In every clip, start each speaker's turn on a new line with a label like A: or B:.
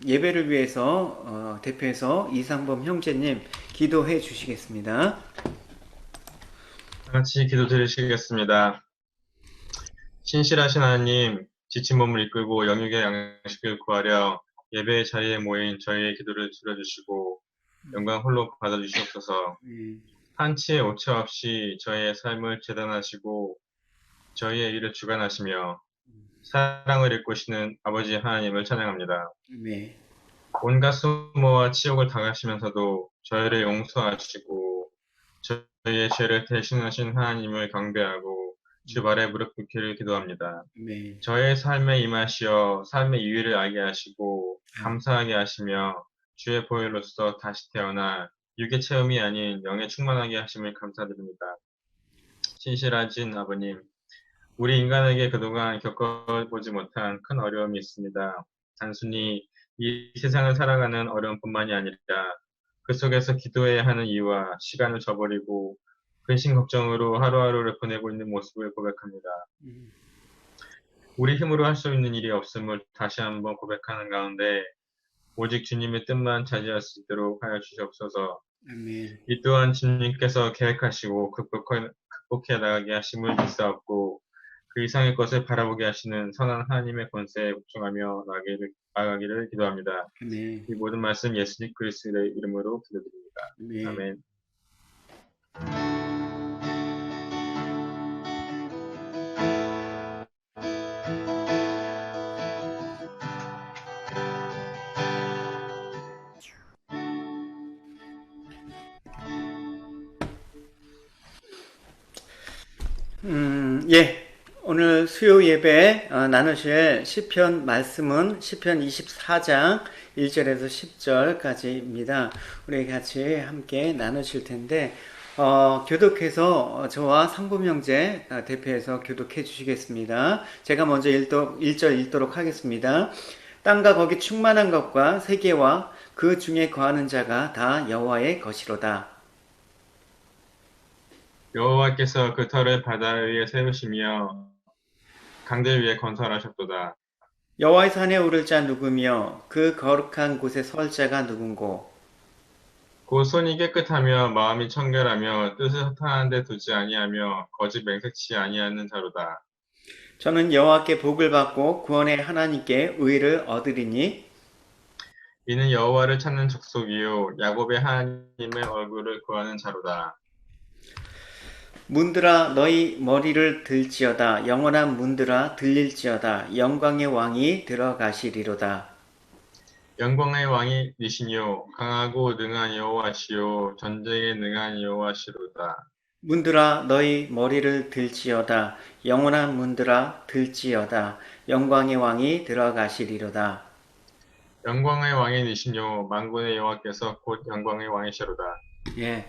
A: 예배를 위해서 대표해서 이상범 형제님 기도해 주시겠습니다.
B: 다 같이 기도드리시겠습니다. 신실하신 하나님, 지친 몸을 이끌고 영육의 양식을 구하려 예배의 자리에 모인 저희의 기도를 들어주시고 영광 홀로 받아주시옵소서.
A: 네.
B: 한치의 오차 없이 저희의 삶을 재단하시고 저희의 일을 주관하시며 사랑을 이끄시는 아버지 하나님을 찬양합니다.
A: 네.
B: 온갖 수모와 치욕을 당하시면서도 저희를 용서하시고 저희의 죄를 대신하신 하나님을 경배하고 주 발에 무릎 꿇기를 기도합니다.
A: 네.
B: 저의 삶에 임하시어 삶의 유의를 알게 하시고 감사하게 하시며 주의 보혈로서 다시 태어나 육의 체험이 아닌 영에 충만하게 하심을 감사드립니다. 신실하신 아버님, 우리 인간에게 그동안 겪어보지 못한 큰 어려움이 있습니다. 단순히 이 세상을 살아가는 어려움뿐만이 아니라 그 속에서 기도해야 하는 이유와 시간을 저버리고 근심 걱정으로 하루하루를 보내고 있는 모습을 고백합니다.
A: 음,
B: 우리 힘으로 할 수 있는 일이 없음을 다시 한번 고백하는 가운데 오직 주님의 뜻만 차지할 수 있도록 하여 주시옵소서.
A: 아멘.
B: 이 또한 주님께서 계획하시고 극복해 나가게 하심을 믿사옵고 그 이상의 것을 바라보게 하시는 선한 하나님의 권세에 복종하며 나아가기를 기도합니다.
A: 아멘.
B: 이 모든 말씀 예수님 그리스도의 이름으로 기도드립니다.
A: 아멘.
B: 아멘.
A: 예. 오늘 수요 예배 나누실 시편 말씀은 시편 24장 1절에서 10절까지입니다. 우리 같이 함께 나누실 텐데 교독해서 저와 상범 형제 대표해서 교독해 주시겠습니다. 제가 먼저 1절 읽도록 하겠습니다. 땅과 거기 충만한 것과 세계와 그 중에 거하는 자가 다 여호와의 것이로다.
B: 여호와께서 그 터를 바다 위에 세우시며 강들 위에 건설하셨도다.
A: 여호와의 산에 오를 자 누구며 그 거룩한 곳에 설 자가 누군고.
B: 곧 손이 깨끗하며 마음이 청결하며 뜻을 허탄한 데 두지 아니하며 거짓 맹세치 아니하는 자로다.
A: 저는 여호와께 복을 받고 구원의 하나님께 의를 얻으리니.
B: 이는 여호와를 찾는 족속이요 야곱의 하나님의 얼굴을 구하는 자로다.
A: 문들아 너희 머리를 들지어다. 영원한 문들아 들릴지어다. 영광의 왕이 들어가시리로다.
B: 영광의 왕이 니시니요 강하고 능한 여호와시요 전쟁에 능한 여호와시로다.
A: 문들아 너희 머리를 들지어다. 영원한 문들아 들지어다. 영광의 왕이 들어가시리로다.
B: 영광의 왕이 니시뇨 만군의 여호와께서 곧 영광의 왕이시로다.
A: 예.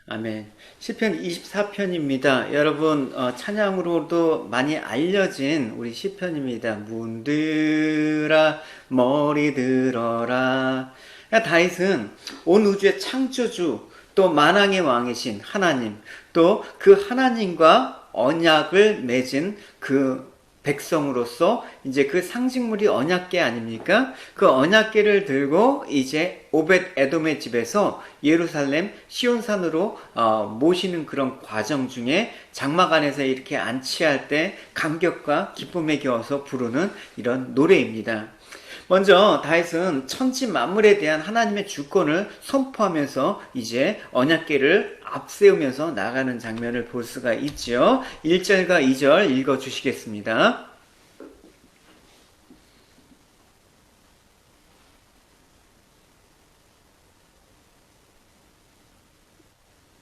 A: 아멘. 시편 24편입니다. 여러분 찬양으로도 많이 알려진 우리 시편입니다. 문들아 머리 들어라. 다윗은 온 우주의 창조주 또 만왕의 왕이신 하나님 또 그 하나님과 언약을 맺은 그 백성으로서 이제 그 상징물이 언약궤 아닙니까? 그 언약궤를 들고 이제 오벳 에돔의 집에서 예루살렘 시온산으로 모시는 그런 과정 중에 장막 안에서 이렇게 안치할 때 감격과 기쁨에 겨워서 부르는 이런 노래입니다. 먼저 다윗은 천지 만물에 대한 하나님의 주권을 선포하면서 이제 언약궤를 앞세우면서 나가는 장면을 볼 수가 있죠. 1절과 2절 읽어 주시겠습니다.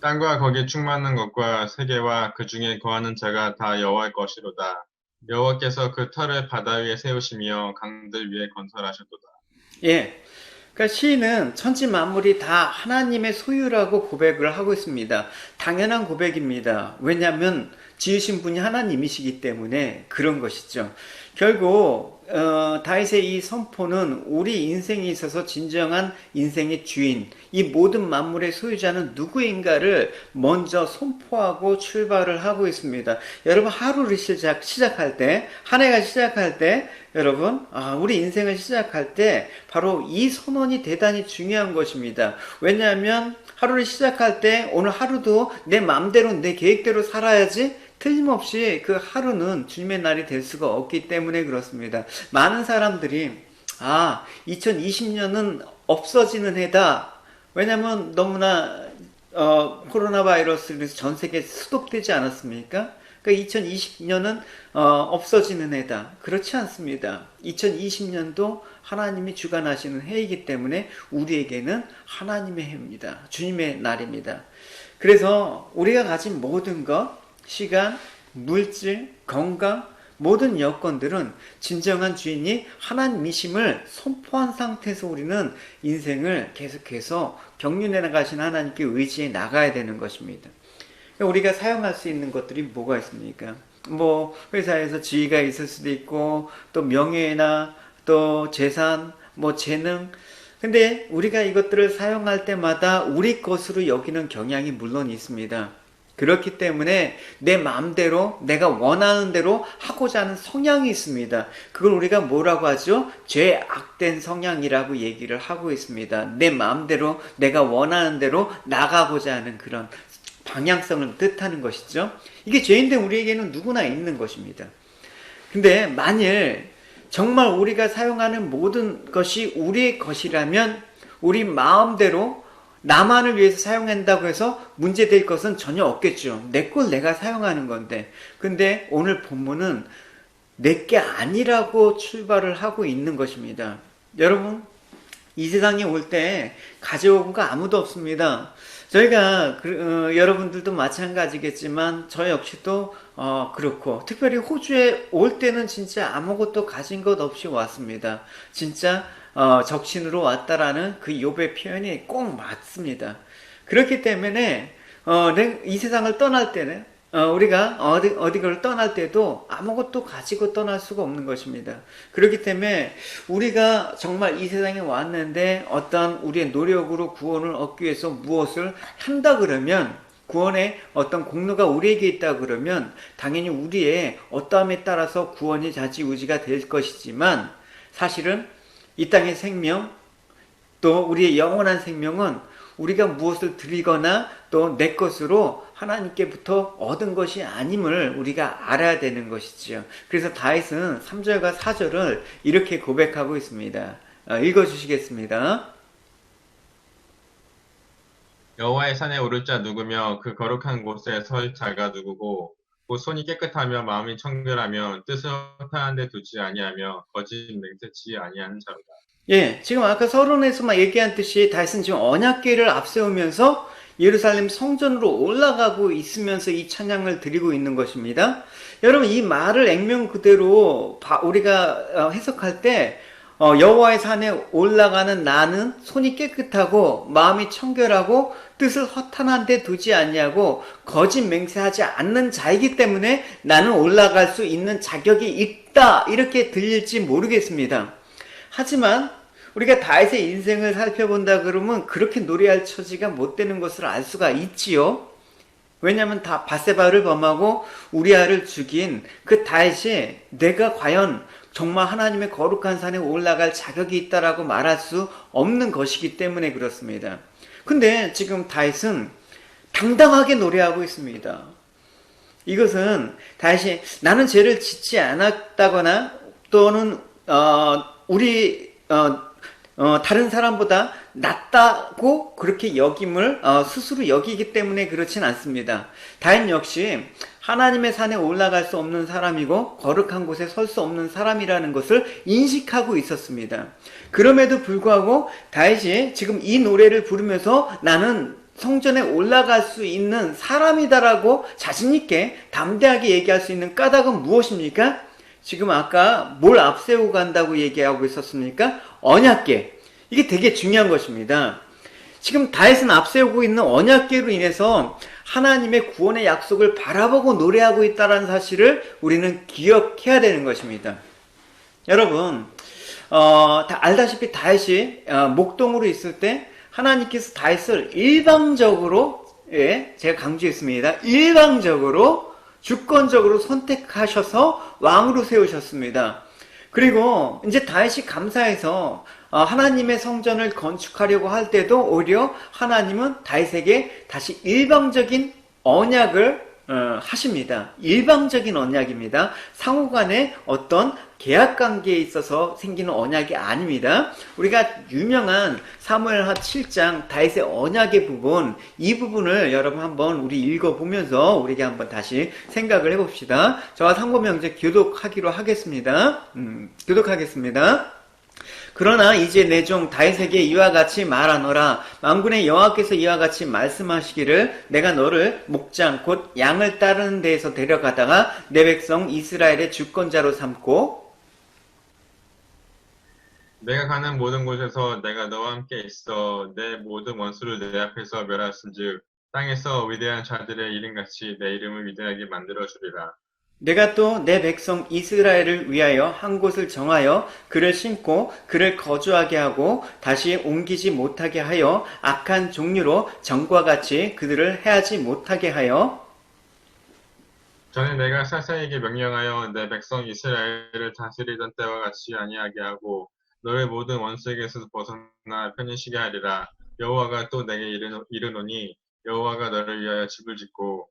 B: 땅과 거기에 충만한 것과 세계와 그 중에 거하는 자가 다 여호와의 것이로다. 여호와께서 그 터를 바다 위에 세우시며 강들 위에 건설하셨도다.
A: 예. 그러니까 시인은 천지 만물이 다 하나님의 소유라고 고백을 하고 있습니다. 당연한 고백입니다. 왜냐하면 지으신 분이 하나님이시기 때문에 그런 것이죠. 결국 다윗의 이 선포는 우리 인생에 있어서 진정한 인생의 주인, 이 모든 만물의 소유자는 누구인가를 먼저 선포하고 출발을 하고 있습니다. 여러분, 하루를 시작할 때, 한 해가 시작할 때, 여러분, 우리 인생을 시작할 때 바로 이 선언이 대단히 중요한 것입니다. 왜냐하면 하루를 시작할 때 오늘 하루도 내 마음대로 내 계획대로 살아야지 틀림없이 그 하루는 주님의 날이 될 수가 없기 때문에 그렇습니다. 많은 사람들이 2020년은 없어지는 해다. 왜냐하면 너무나 코로나 바이러스로 전 세계에 수독되지 않았습니까? 그러니까 2020년은 없어지는 해다. 그렇지 않습니다. 2020년도 하나님이 주관하시는 해이기 때문에 우리에게는 하나님의 해입니다. 주님의 날입니다. 그래서 우리가 가진 모든 것, 시간, 물질, 건강, 모든 여건들은 진정한 주인이 하나님이심을 선포한 상태에서 우리는 인생을 계속해서 경륜해 나가신 하나님께 의지해 나가야 되는 것입니다. 우리가 사용할 수 있는 것들이 뭐가 있습니까? 회사에서 지위가 있을 수도 있고, 또 명예나, 또 재산, 재능. 근데 우리가 이것들을 사용할 때마다 우리 것으로 여기는 경향이 물론 있습니다. 그렇기 때문에 내 마음대로 내가 원하는 대로 하고자 하는 성향이 있습니다. 그걸 우리가 뭐라고 하죠? 죄악된 성향이라고 얘기를 하고 있습니다. 내 마음대로 내가 원하는 대로 나가고자 하는 그런 방향성을 뜻하는 것이죠. 이게 죄인된 우리에게는 누구나 있는 것입니다. 근데 만일 정말 우리가 사용하는 모든 것이 우리의 것이라면 우리 마음대로 나만을 위해서 사용한다고 해서 문제될 것은 전혀 없겠죠. 내 걸 내가 사용하는 건데. 근데 오늘 본문은 내게 아니라고 출발을 하고 있는 것입니다. 여러분, 이 세상에 올 때 가져온 거 아무도 없습니다. 저희가 여러분들도 마찬가지겠지만 저 역시도 그렇고, 특별히 호주에 올 때는 진짜 아무것도 가진 것 없이 왔습니다. 진짜 적신으로 왔다라는 그 욥의 표현이 꼭 맞습니다. 그렇기 때문에 이 세상을 떠날 때는 우리가 어디를 떠날 때도 아무것도 가지고 떠날 수가 없는 것입니다. 그렇기 때문에 우리가 정말 이 세상에 왔는데 어떤 우리의 노력으로 구원을 얻기 위해서 무엇을 한다 그러면, 구원의 어떤 공로가 우리에게 있다 그러면 당연히 우리의 어떠함에 따라서 구원이 좌지우지가 될 것이지만, 사실은 이 땅의 생명, 또 우리의 영원한 생명은 우리가 무엇을 드리거나 또 내 것으로 하나님께부터 얻은 것이 아님을 우리가 알아야 되는 것이지요. 그래서 다윗은 3절과 4절을 이렇게 고백하고 있습니다. 읽어주시겠습니다.
B: 여호와의 산에 오를 자 누구며 그 거룩한 곳에 설 자가 누구고 곧 손이 깨끗하며 마음이 청결하며 뜻을 허탄한 데 두지 아니하며 거짓 맹세치 아니하는 자로다.
A: 예, 지금 아까 서론에서만 얘기한 듯이 다윗은 지금 언약궤를 앞세우면서 예루살렘 성전으로 올라가고 있으면서 이 찬양을 드리고 있는 것입니다. 여러분, 이 말을 액면 그대로 우리가 해석할 때 여호와의 산에 올라가는 나는 손이 깨끗하고 마음이 청결하고 뜻을 허탄한 데 두지 않냐고 거짓 맹세하지 않는 자이기 때문에 나는 올라갈 수 있는 자격이 있다, 이렇게 들릴지 모르겠습니다. 하지만 우리가 다윗의 인생을 살펴본다 그러면 그렇게 노래할 처지가 못 되는 것을 알 수가 있지요. 왜냐하면 다 바세바를 범하고 우리아를 죽인 그 다윗이 내가 과연 정말 하나님의 거룩한 산에 올라갈 자격이 있다라고 말할 수 없는 것이기 때문에 그렇습니다. 근데 지금 다윗은 당당하게 노래하고 있습니다. 이것은 다윗이 나는 죄를 짓지 않았다거나 또는 다른 사람보다 낫다고 그렇게 여김을 스스로 여기기 때문에 그렇진 않습니다. 다윗 역시 하나님의 산에 올라갈 수 없는 사람이고 거룩한 곳에 설 수 없는 사람이라는 것을 인식하고 있었습니다. 그럼에도 불구하고 다윗이 지금 이 노래를 부르면서 나는 성전에 올라갈 수 있는 사람이다라고 자신있게 담대하게 얘기할 수 있는 까닭은 무엇입니까? 지금 아까 뭘 앞세우고 간다고 얘기하고 있었습니까? 언약궤. 이게 되게 중요한 것입니다. 지금 다윗은 앞세우고 있는 언약궤로 인해서 하나님의 구원의 약속을 바라보고 노래하고 있다는 사실을 우리는 기억해야 되는 것입니다. 여러분, 다 알다시피 다윗이 목동으로 있을 때 하나님께서 다윗을 일방적으로, 예, 제가 강조했습니다. 일방적으로 주권적으로 선택하셔서 왕으로 세우셨습니다. 그리고 이제 다윗이 감사해서 하나님의 성전을 건축하려고 할 때도 오히려 하나님은 다윗에게 다시 일방적인 언약을 하십니다. 일방적인 언약입니다. 상호간의 어떤 계약관계에 있어서 생기는 언약이 아닙니다. 우리가 유명한 사무엘하 7장 다윗의 언약의 부분, 이 부분을 여러분 한번 우리 읽어보면서 우리에게 한번 다시 생각을 해봅시다. 저와 상고명제 교독하기로 하겠습니다. 교독하겠습니다. 그러나 이제 내 종 다윗에게 이와 같이 말하노라. 만군의 여호와께서 이와 같이 말씀하시기를 내가 너를 목장 곧 양을 따르는 데에서 데려가다가 내 백성 이스라엘의 주권자로 삼고
B: 내가 가는 모든 곳에서 내가 너와 함께 있어 내 모든 원수를 내 앞에서 멸하였은즉 땅에서 위대한 자들의 이름같이 내 이름을 위대하게 만들어 주리라.
A: 내가 또 내 백성 이스라엘을 위하여 한 곳을 정하여 그를 심고 그를 거주하게 하고 다시 옮기지 못하게 하여 악한 종류로 전과 같이 그들을 해하지 못하게 하여
B: 전에 내가 사사에게 명령하여 내 백성 이스라엘을 다스리던 때와 같이 아니하게 하고 너의 모든 원수에게서 벗어나 편히 쉬게 하리라. 여호와가 또 내게 이르노니 여호와가 너를 위하여 집을 짓고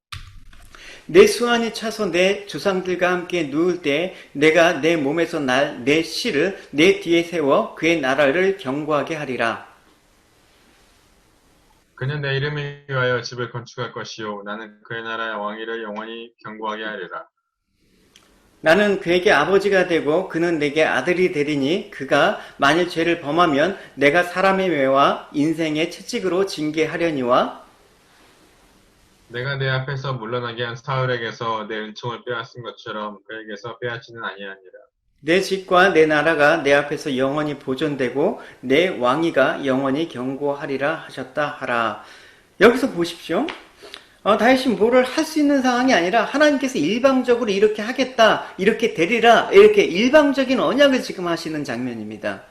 A: 내 수완이 차서 내 조상들과 함께 누울 때 내가 내 몸에서 날 내 씨를 내 뒤에 세워 그의 나라를 견고하게 하리라.
B: 그는 내 이름을 위하여 집을 건축할 것이요 나는 그의 나라의 왕위를 영원히 견고하게 하리라.
A: 나는 그에게 아버지가 되고 그는 내게 아들이 되리니 그가 만일 죄를 범하면 내가 사람의 매와 인생의 채찍으로 징계하려니와
B: 내가 내 앞에서 물러나게 한 사울에게서 내 은총을 빼앗은 것처럼 그에게서 빼앗지는 아니하니라.
A: 내 집과 내 나라가 내 앞에서 영원히 보존되고 내 왕위가 영원히 견고하리라 하셨다 하라. 여기서 보십시오. 다윗이 뭐를 할 수 있는 상황이 아니라 하나님께서 일방적으로 이렇게 하겠다, 이렇게 되리라, 이렇게 일방적인 언약을 지금 하시는 장면입니다.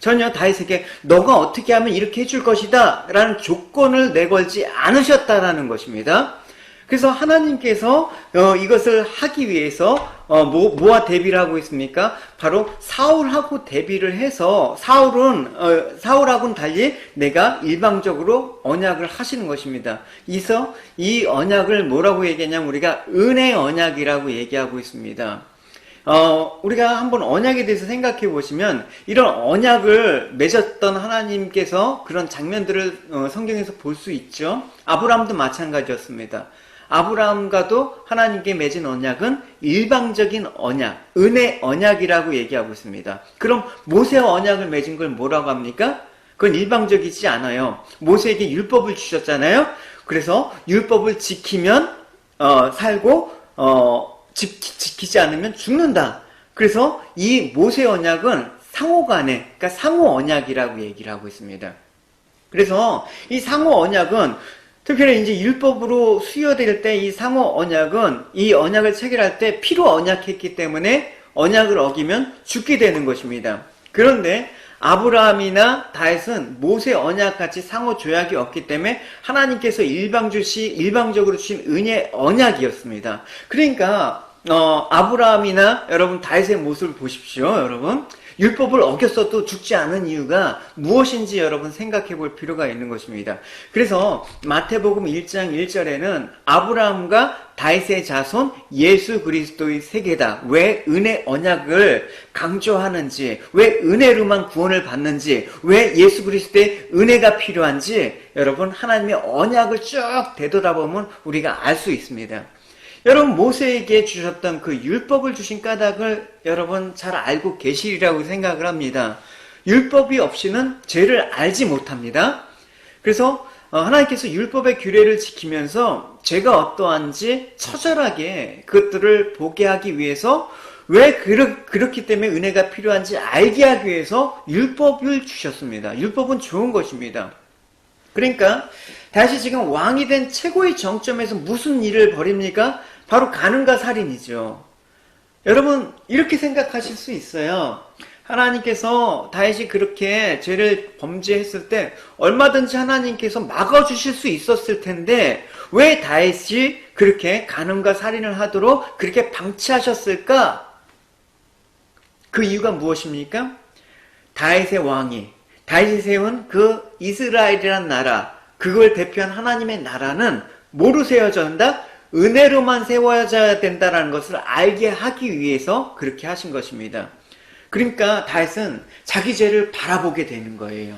A: 전혀 다윗에게 너가 어떻게 하면 이렇게 해줄 것이다 라는 조건을 내걸지 않으셨다라는 것입니다. 그래서 하나님께서 이것을 하기 위해서 뭐와 대비를 하고 있습니까? 바로 사울하고 대비를 해서 사울하고는 달리 내가 일방적으로 언약을 하시는 것입니다. 그래서 이 언약을 뭐라고 얘기하냐면 우리가 은혜 언약이라고 얘기하고 있습니다. 우리가 한번 언약에 대해서 생각해 보시면 이런 언약을 맺었던 하나님께서 그런 장면들을 성경에서 볼 수 있죠. 아브라함도 마찬가지였습니다. 아브라함과도 하나님께 맺은 언약은 일방적인 언약, 은혜 언약이라고 얘기하고 있습니다. 그럼 모세와 언약을 맺은 걸 뭐라고 합니까? 그건 일방적이지 않아요. 모세에게 율법을 주셨잖아요. 그래서 율법을 지키면 살고 지키지 않으면 죽는다. 그래서 이 모세 언약은 상호간에, 그러니까 상호 언약이라고 얘기를 하고 있습니다. 그래서 이 상호 언약은 특별히 이제 율법으로 수여될 때 이 상호 언약은 이 언약을 체결할 때 피로 언약했기 때문에 언약을 어기면 죽게 되는 것입니다. 그런데 아브라함이나 다윗은 모세 언약같이 상호 조약이 없기 때문에 하나님께서 일방적으로 주신 은혜 언약이었습니다. 그러니까 아브라함이나 여러분 다윗의 모습을 보십시오. 여러분 율법을 어겼어도 죽지 않은 이유가 무엇인지 여러분 생각해 볼 필요가 있는 것입니다. 그래서 마태복음 1장 1절에는 아브라함과 다윗의 자손 예수 그리스도의 세계다. 왜 은혜 언약을 강조하는지, 왜 은혜로만 구원을 받는지, 왜 예수 그리스도의 은혜가 필요한지 여러분 하나님의 언약을 쭉 되돌아보면 우리가 알 수 있습니다. 여러분 모세에게 주셨던 그 율법을 주신 까닭을 여러분 잘 알고 계시리라고 생각을 합니다. 율법이 없이는 죄를 알지 못합니다. 그래서 하나님께서 율법의 규례를 지키면서 죄가 어떠한지 처절하게 그것들을 보게 하기 위해서 왜 그렇기 때문에 은혜가 필요한지 알게 하기 위해서 율법을 주셨습니다. 율법은 좋은 것입니다. 그러니까 다시 지금 왕이 된 최고의 정점에서 무슨 일을 벌입니까? 바로 간음과 살인이죠. 여러분 이렇게 생각하실 수 있어요. 하나님께서 다윗이 그렇게 죄를 범죄했을 때 얼마든지 하나님께서 막아주실 수 있었을 텐데 왜 다윗이 그렇게 간음과 살인을 하도록 그렇게 방치하셨을까? 그 이유가 무엇입니까? 다윗의 왕이, 다윗이 세운 그 이스라엘이란 나라, 그걸 대표한 하나님의 나라는 뭐로 세워져야 한다? 은혜로만 세워져야 된다는 것을 알게 하기 위해서 그렇게 하신 것입니다. 그러니까 다윗은 자기 죄를 바라보게 되는 거예요.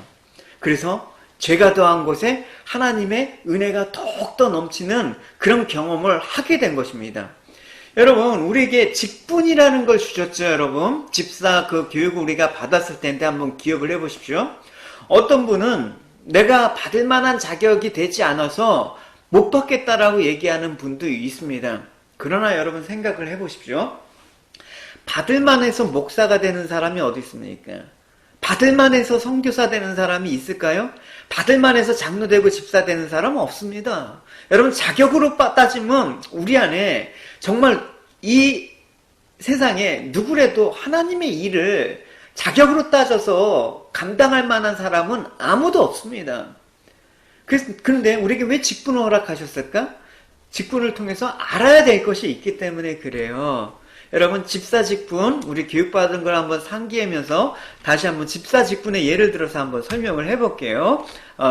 A: 그래서 죄가 더한 곳에 하나님의 은혜가 더욱더 넘치는 그런 경험을 하게 된 것입니다. 여러분, 우리에게 직분이라는 걸 주셨죠, 여러분. 집사 그 교육을 우리가 받았을 텐데 한번 기억을 해보십시오. 어떤 분은 내가 받을 만한 자격이 되지 않아서 못 받겠다라고 얘기하는 분도 있습니다. 그러나 여러분 생각을 해보십시오. 받을 만해서 목사가 되는 사람이 어디 있습니까? 받을 만해서 선교사 되는 사람이 있을까요? 받을 만해서 장로 되고 집사 되는 사람은 없습니다. 여러분 자격으로 따지면 우리 안에 정말 이 세상에 누구라도 하나님의 일을 자격으로 따져서 감당할 만한 사람은 아무도 없습니다. 그런데 우리에게 왜 직분을 허락하셨을까? 직분을 통해서 알아야 될 것이 있기 때문에 그래요. 여러분 집사 직분 우리 교육받은 걸 한번 상기하면서 다시 한번 집사 직분의 예를 들어서 한번 설명을 해볼게요.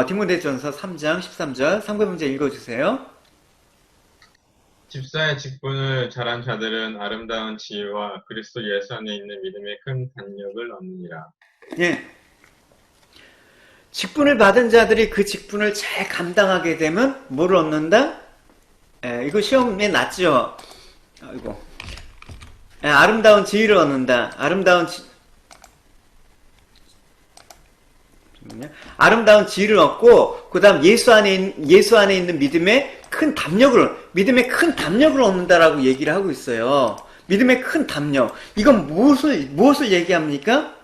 A: 디모데전서 3장 13절 상배 문제 읽어주세요.
B: 집사의 직분을 잘한 자들은 아름다운 지혜와 그리스도 예수 안에 있는 믿음의 큰 담력을 얻느니라. 예.
A: 직분을 받은 자들이 그 직분을 잘 감당하게 되면 뭐를 얻는다? 이거 시험에 났죠? 아이고. 아름다운 지혜를 얻는다. 아름다운 지혜를 얻고, 그 다음 예수 안에 있는 믿음의 큰 담력을 얻는다라고 얘기를 하고 있어요. 믿음의 큰 담력. 이건 무엇을 얘기합니까?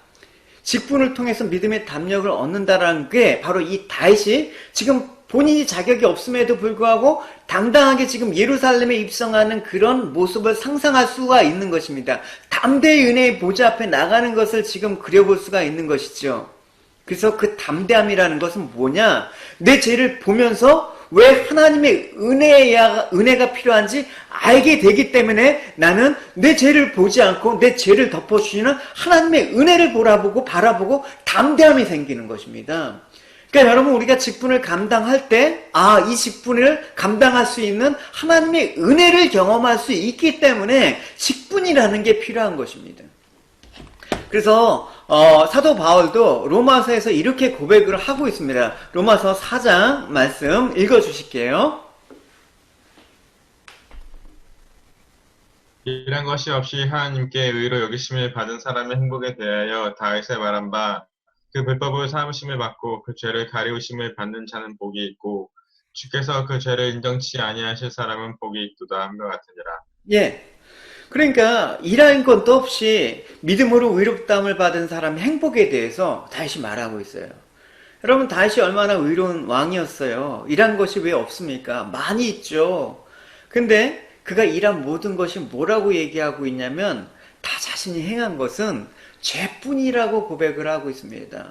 A: 직분을 통해서 믿음의 담력을 얻는다라는 게 바로 이 다윗이 지금 본인이 자격이 없음에도 불구하고 당당하게 지금 예루살렘에 입성하는 그런 모습을 상상할 수가 있는 것입니다. 담대의 은혜의 보좌 앞에 나가는 것을 지금 그려볼 수가 있는 것이죠. 그래서 그 담대함이라는 것은 뭐냐? 내 죄를 보면서 왜 하나님의 은혜가 필요한지 알게 되기 때문에 나는 내 죄를 보지 않고 내 죄를 덮어주시는 하나님의 은혜를 바라보고 담대함이 생기는 것입니다. 그러니까 여러분 우리가 직분을 감당할 때 이 직분을 감당할 수 있는 하나님의 은혜를 경험할 수 있기 때문에 직분이라는 게 필요한 것입니다. 그래서 사도 바울도 로마서에서 이렇게 고백을 하고 있습니다. 로마서 4장 말씀 읽어주실게요.
B: 이런 것이 없이 하나님께 의로 여기심을 받은 사람의 행복에 대하여 다윗의 말한 바 그 불법을 삼으심을 받고 그 죄를 가리우심을 받는 자는 복이 있고 주께서 그 죄를 인정치 아니하실 사람은 복이 있도다 한 것 같으니라.
A: 예. 그러니까 일하는 것도 없이 믿음으로 의롭다함을 받은 사람의 행복에 대해서 다윗이 말하고 있어요. 여러분 다윗이 얼마나 의로운 왕이었어요. 일한 것이 왜 없습니까? 많이 있죠. 근데 그가 일한 모든 것이 뭐라고 얘기하고 있냐면 다 자신이 행한 것은 죄뿐이라고 고백을 하고 있습니다.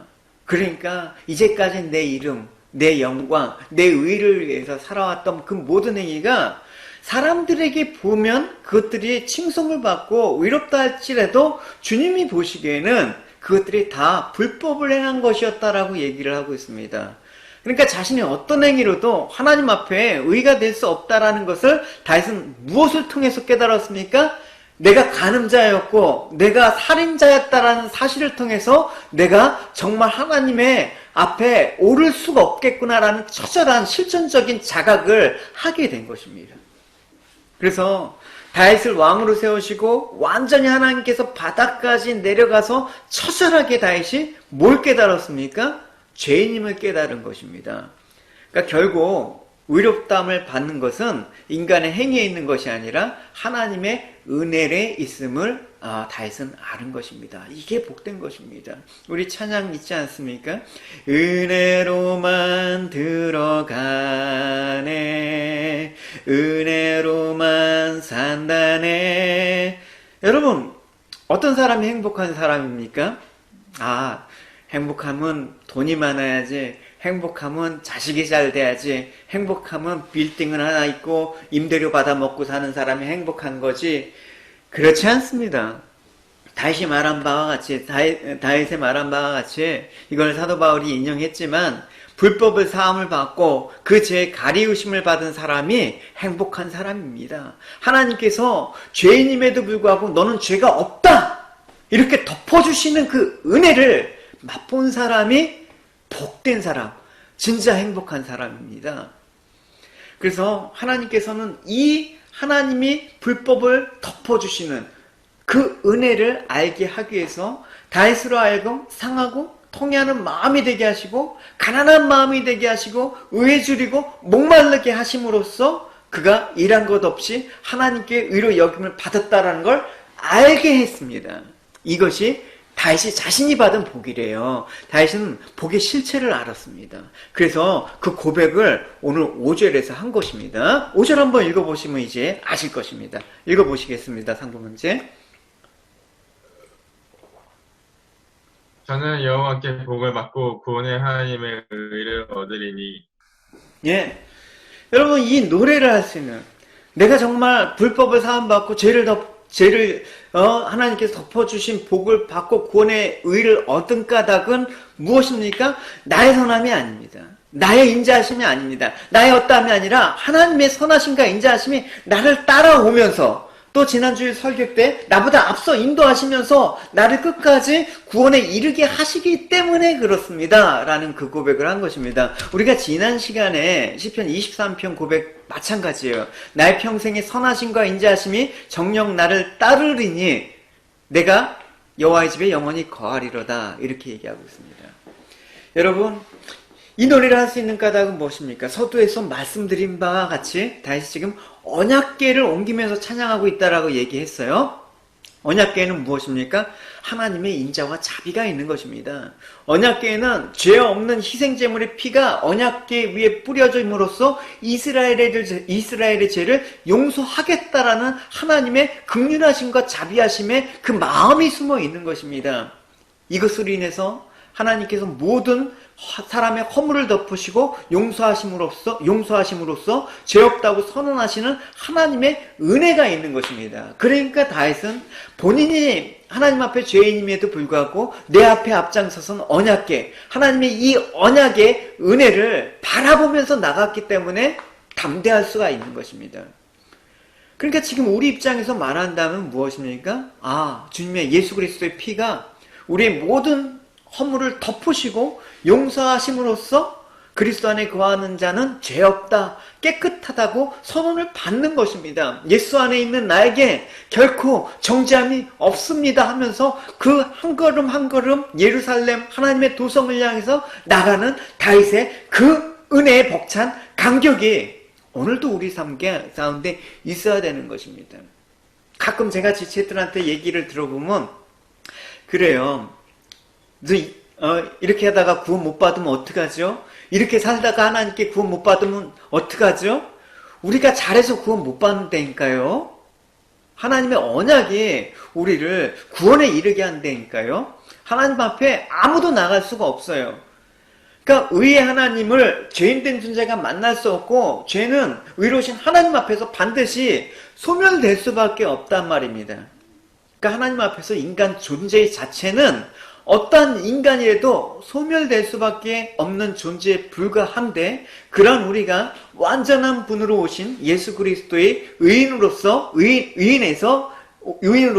A: 그러니까 이제까지 내 이름, 내 영광, 내 의를 위해서 살아왔던 그 모든 행위가 사람들에게 보면 그것들이 칭송을 받고 의롭다 할지라도 주님이 보시기에는 그것들이 다 불법을 행한 것이었다라고 얘기를 하고 있습니다. 그러니까 자신이 어떤 행위로도 하나님 앞에 의가 될 수 없다라는 것을 다윗은 무엇을 통해서 깨달았습니까? 내가 간음자였고 내가 살인자였다라는 사실을 통해서 내가 정말 하나님의 앞에 오를 수가 없겠구나라는 처절한 실존적인 자각을 하게 된 것입니다. 그래서 다윗을 왕으로 세우시고 완전히 하나님께서 바닥까지 내려가서 처절하게 다윗이 뭘 깨달았습니까? 죄인임을 깨달은 것입니다. 그러니까 결국 의롭다함을 받는 것은 인간의 행위에 있는 것이 아니라 하나님의 은혜에 있음을 다윗은 아는 것입니다. 이게 복된 것입니다. 우리 찬양 있지 않습니까? 은혜로만 들어가네 은혜로만 산다네 여러분, 어떤 사람이 행복한 사람입니까? 아, 행복하면 돈이 많아야지, 행복하면 자식이 잘 돼야지, 행복하면 빌딩은 하나 있고 임대료 받아 먹고 사는 사람이 행복한 거지. 그렇지 않습니다. 다윗이 말한 바와 같이, 다윗의 말한 바와 같이 이걸 사도 바울이 인용했지만, 불법을 사함을 받고 그 죄의 가리우심을 받은 사람이 행복한 사람입니다. 하나님께서 죄인임에도 불구하고 너는 죄가 없다! 이렇게 덮어주시는 그 은혜를 맛본 사람이 복된 사람, 진짜 행복한 사람입니다. 그래서 하나님께서는 이 하나님이 불법을 덮어주시는 그 은혜를 알게 하기 위해서 다윗으로 하여금 상하고 통해하는 마음이 되게 하시고 가난한 마음이 되게 하시고 의에 줄이고 목마르게 하심으로써 그가 일한 것 없이 하나님께 의로 여김을 받았다라는 걸 알게 했습니다. 이것이 다윗이 자신이 받은 복이래요. 다윗은 복의 실체를 알았습니다. 그래서 그 고백을 오늘 5절에서 한 것입니다. 5절 한번 읽어보시면 이제 아실 것입니다. 읽어보시겠습니다. 상부 문제.
B: 저는 여호와께 복을 받고 구원의 하나님의 의를 얻으리니.
A: 예. 여러분, 이 노래를 할 수 있는, 내가 정말 불법을 사함받고 죄를 하나님께서 덮어주신 복을 받고 구원의 의를 얻은 까닭은 무엇입니까? 나의 선함이 아닙니다. 나의 인자하심이 아닙니다. 나의 어떠함이 아니라 하나님의 선하심과 인자하심이 나를 따라오면서, 또 지난주에 설교 때 나보다 앞서 인도하시면서 나를 끝까지 구원에 이르게 하시기 때문에 그렇습니다. 라는 그 고백을 한 것입니다. 우리가 지난 시간에 시편 23편 고백 마찬가지예요. 나의 평생의 선하심과 인자하심이 정녕 나를 따르리니 내가 여호와의 집에 영원히 거하리로다. 이렇게 얘기하고 있습니다. 여러분, 이 노래를 할 수 있는 까닭은 무엇입니까? 서두에서 말씀드린 바와 같이 다윗이 지금 언약궤를 옮기면서 찬양하고 있다라고 얘기했어요. 언약궤는 무엇입니까? 하나님의 인자와 자비가 있는 것입니다. 언약궤는 죄 없는 희생제물의 피가 언약궤 위에 뿌려짐으로써 이스라엘의 죄를 용서하겠다라는 하나님의 긍휼하심과 자비하심의 그 마음이 숨어 있는 것입니다. 이것으로 인해서 하나님께서 모든 사람의 허물을 덮으시고 용서하심으로써 죄 없다고 선언하시는 하나님의 은혜가 있는 것입니다. 그러니까 다윗은 본인이 하나님 앞에 죄인임에도 불구하고 내 앞에 앞장서선 언약궤, 하나님의 이 언약의 은혜를 바라보면서 나갔기 때문에 담대할 수가 있는 것입니다. 그러니까 지금 우리 입장에서 말한다면 무엇입니까? 주님의 예수 그리스도의 피가 우리의 모든 허물을 덮으시고 용서하심으로써 그리스도 안에 거하는 자는 죄 없다, 깨끗하다고 선언을 받는 것입니다. 예수 안에 있는 나에게 결코 정죄함이 없습니다 하면서 그 한 걸음 한 걸음 예루살렘 하나님의 도성을 향해서 나가는 다윗의 그 은혜에 벅찬 감격이 오늘도 우리 삶 가운데 있어야 되는 것입니다. 가끔 제가 지체들한테 얘기를 들어보면 그래요. 이렇게 하다가 구원 못 받으면 어떡하죠? 이렇게 살다가 하나님께 구원 못 받으면 어떡하죠? 우리가 잘해서 구원 못 받는다니까요. 하나님의 언약이 우리를 구원에 이르게 한다니까요. 하나님 앞에 아무도 나갈 수가 없어요. 그러니까 의의 하나님을 죄인된 존재가 만날 수 없고 죄는 의로우신 하나님 앞에서 반드시 소멸될 수밖에 없단 말입니다. 그러니까 하나님 앞에서 인간 존재 자체는 어떠한 인간이라도 소멸될 수밖에 없는 존재에 불과한데, 그런 우리가 완전한 분으로 오신 예수 그리스도의 의인으로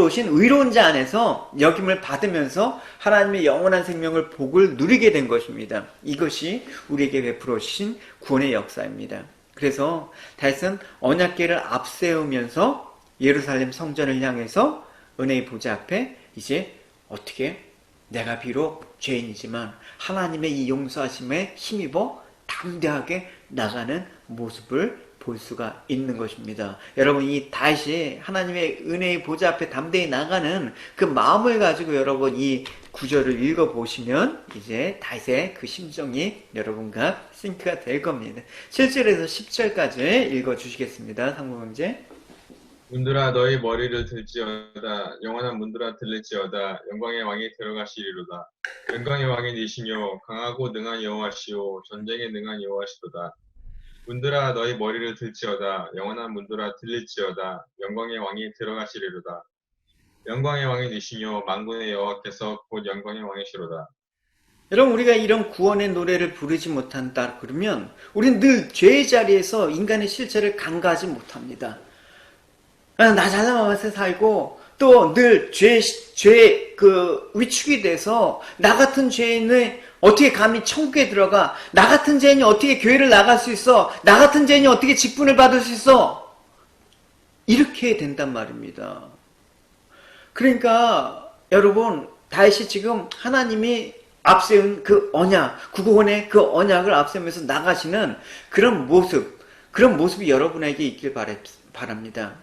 A: 오신 의로운 자 안에서 역임을 받으면서 하나님의 영원한 생명을 복을 누리게 된 것입니다. 이것이 우리에게 베풀어 주신 구원의 역사입니다. 그래서 다윗은 언약궤를 앞세우면서 예루살렘 성전을 향해서 은혜의 보좌 앞에 이제 어떻게 내가 비록 죄인이지만 하나님의 이 용서하심에 힘입어 담대하게 나가는 모습을 볼 수가 있는 것입니다. 여러분, 이 다윗이 하나님의 은혜의 보좌 앞에 담대히 나가는 그 마음을 가지고 여러분 이 구절을 읽어보시면 이제 다윗의 그 심정이 여러분과 싱크가 될 겁니다. 7절에서 10절까지 읽어주시겠습니다. 상부 문제.
B: 문들아 너희 머리를 들지어다 영원한 문들아 들릴지어다 영광의 왕이 들어가시리로다. 영광의 왕이 니시뇨 강하고 능한 여호와시오 전쟁에 능한 여호와시도다. 문들아 너희 머리를 들지어다 영원한 문들아 들릴지어다 영광의 왕이 들어가시리로다. 영광의 왕이 니시뇨 만군의 여호와께서 곧 영광의 왕이시로다.
A: 여러분, 우리가 이런 구원의 노래를 부르지 못한다 그러면 우리는 늘 죄의 자리에서 인간의 실체를 간과하지 못합니다. 나 잘나가면서 살고 또 늘 죄의 그 위축이 돼서 나 같은 죄인은 어떻게 감히 천국에 들어가? 나 같은 죄인이 어떻게 교회를 나갈 수 있어? 나 같은 죄인이 어떻게 직분을 받을 수 있어? 이렇게 된단 말입니다. 그러니까 여러분, 다윗이 지금 하나님이 앞세운 그 언약, 구원의 그 언약을 앞세우면서 나가시는 그런 모습이 여러분에게 있길 바랍니다.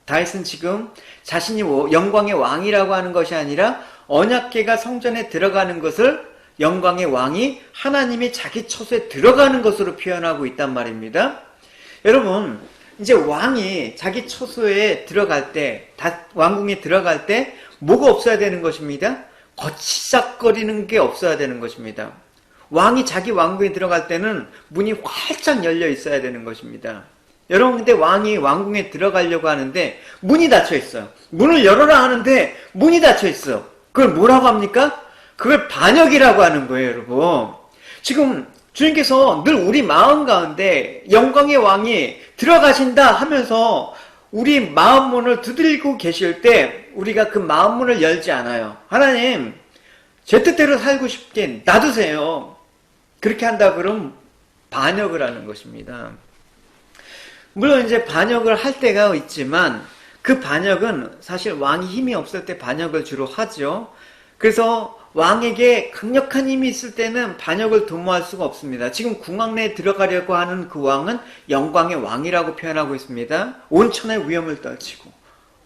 A: 다윗은 지금 자신이 영광의 왕이라고 하는 것이 아니라 언약궤가 성전에 들어가는 것을 영광의 왕이 하나님이 자기 처소에 들어가는 것으로 표현하고 있단 말입니다. 여러분, 이제 왕이 자기 처소에 들어갈 때, 왕궁에 들어갈 때 뭐가 없어야 되는 것입니다? 거치작거리는 게 없어야 되는 것입니다. 왕이 자기 왕궁에 들어갈 때는 문이 활짝 열려 있어야 되는 것입니다. 여러분, 근데 왕이 왕궁에 들어가려고 하는데 문이 닫혀 있어요. 문을 열어라 하는데 문이 닫혀 있어. 그걸 뭐라고 합니까? 그걸 반역이라고 하는 거예요, 여러분. 지금 주님께서 늘 우리 마음 가운데 영광의 왕이 들어가신다 하면서 우리 마음 문을 두드리고 계실 때 우리가 그 마음 문을 열지 않아요. 하나님, 제 뜻대로 살고 싶게 놔두세요. 그렇게 한다 그러면 반역을 하는 것입니다. 물론 이제 반역을 할 때가 있지만 그 반역은 사실 왕이 힘이 없을 때 반역을 주로 하죠. 그래서 왕에게 강력한 힘이 있을 때는 반역을 도모할 수가 없습니다. 지금 궁왕 내에 들어가려고 하는 그 왕은 영광의 왕이라고 표현하고 있습니다. 온 천의 위험을 떨치고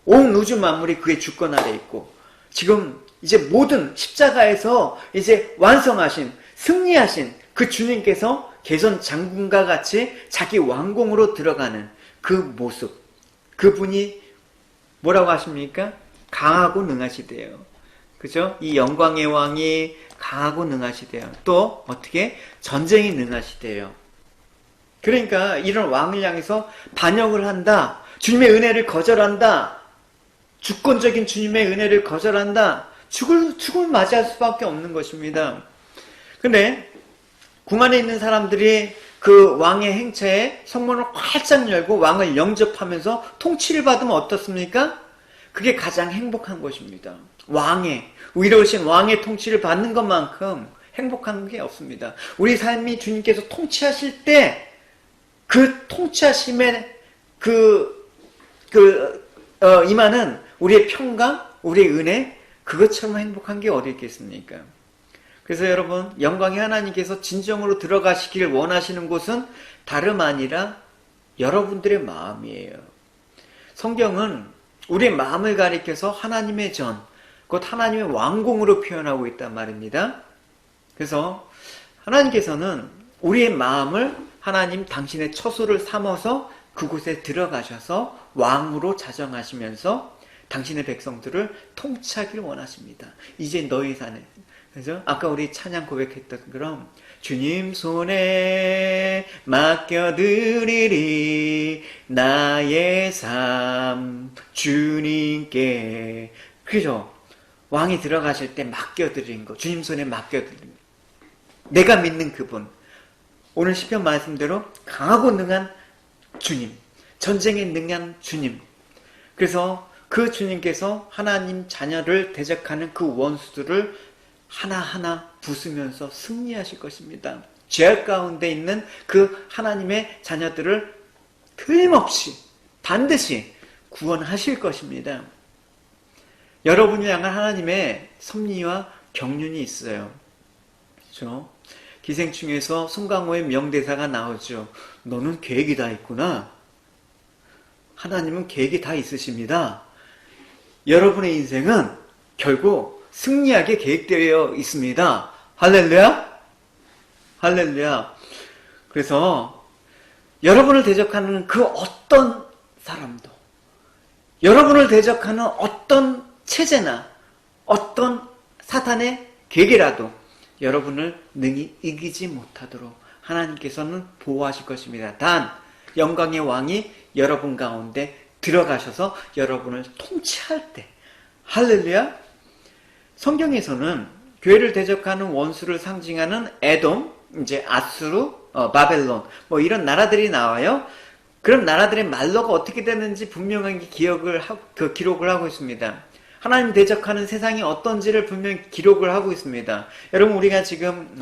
A: 온 우주 만물이 그의 주권 아래 있고 지금 이제 모든 십자가에서 이제 완성하신 승리하신 그 주님께서 개선 장군과 같이 자기 왕궁으로 들어가는 그 모습, 그분이 뭐라고 하십니까? 강하고 능하시대요. 그죠? 이 영광의 왕이 강하고 능하시대요. 또 어떻게? 전쟁이 능하시대요. 그러니까 이런 왕을 향해서 반역을 한다. 주님의 은혜를 거절한다. 주권적인 주님의 은혜를 거절한다. 죽을 맞이할 수밖에 없는 것입니다. 근데 궁 안에 있는 사람들이 그 왕의 행차에 성문을 활짝 열고 왕을 영접하면서 통치를 받으면 어떻습니까? 그게 가장 행복한 것입니다. 의로우신 왕의 통치를 받는 것만큼 행복한 게 없습니다. 우리 삶이 주님께서 통치하실 때 그 통치하심에 임하는 우리의 평강, 우리의 은혜, 그것처럼 행복한 게 어디 있겠습니까? 그래서 여러분, 영광의 하나님께서 진정으로 들어가시기를 원하시는 곳은 다름 아니라 여러분들의 마음이에요. 성경은 우리의 마음을 가리켜서 하나님의 전, 곧 하나님의 왕궁으로 표현하고 있단 말입니다. 그래서 하나님께서는 우리의 마음을 하나님 당신의 처소를 삼아서 그곳에 들어가셔서 왕으로 자정하시면서 당신의 백성들을 통치하기를 원하십니다. 이제 너희 산에, 그죠? 아까 우리 찬양 고백했던 그럼 주님 손에 맡겨드리리 나의 삶 주님께. 그죠? 왕이 들어가실 때 맡겨드린 거, 주님 손에 맡겨드린 거. 내가 믿는 그분. 오늘 시편 말씀대로 강하고 능한 주님, 전쟁에 능한 주님. 그래서 그 주님께서 하나님 자녀를 대적하는 그 원수들을 하나하나 부수면서 승리하실 것입니다. 죄악 가운데 있는 그 하나님의 자녀들을 틀림없이 반드시 구원하실 것입니다. 여러분을 향한 하나님의 섭리와 경륜이 있어요. 그렇죠? 기생충에서 송강호의 명대사가 나오죠. 너는 계획이 다 있구나. 하나님은 계획이 다 있으십니다. 여러분의 인생은 결국 승리하게 계획되어 있습니다. 할렐루야? 할렐루야. 그래서 여러분을 대적하는 그 어떤 사람도 여러분을 대적하는 어떤 체제나 어떤 사탄의 계계라도 여러분을 능히 이기지 못하도록 하나님께서는 보호하실 것입니다. 단 영광의 왕이 여러분 가운데 들어가셔서 여러분을 통치할 때, 할렐루야. 성경에서는 교회를 대적하는 원수를 상징하는 에돔, 이제 아수르, 바벨론 뭐 이런 나라들이 나와요. 그런 나라들의 말로가 어떻게 되는지 분명하게 기록을 하고 있습니다. 하나님 대적하는 세상이 어떤지를 분명히 기록을 하고 있습니다. 여러분, 우리가 지금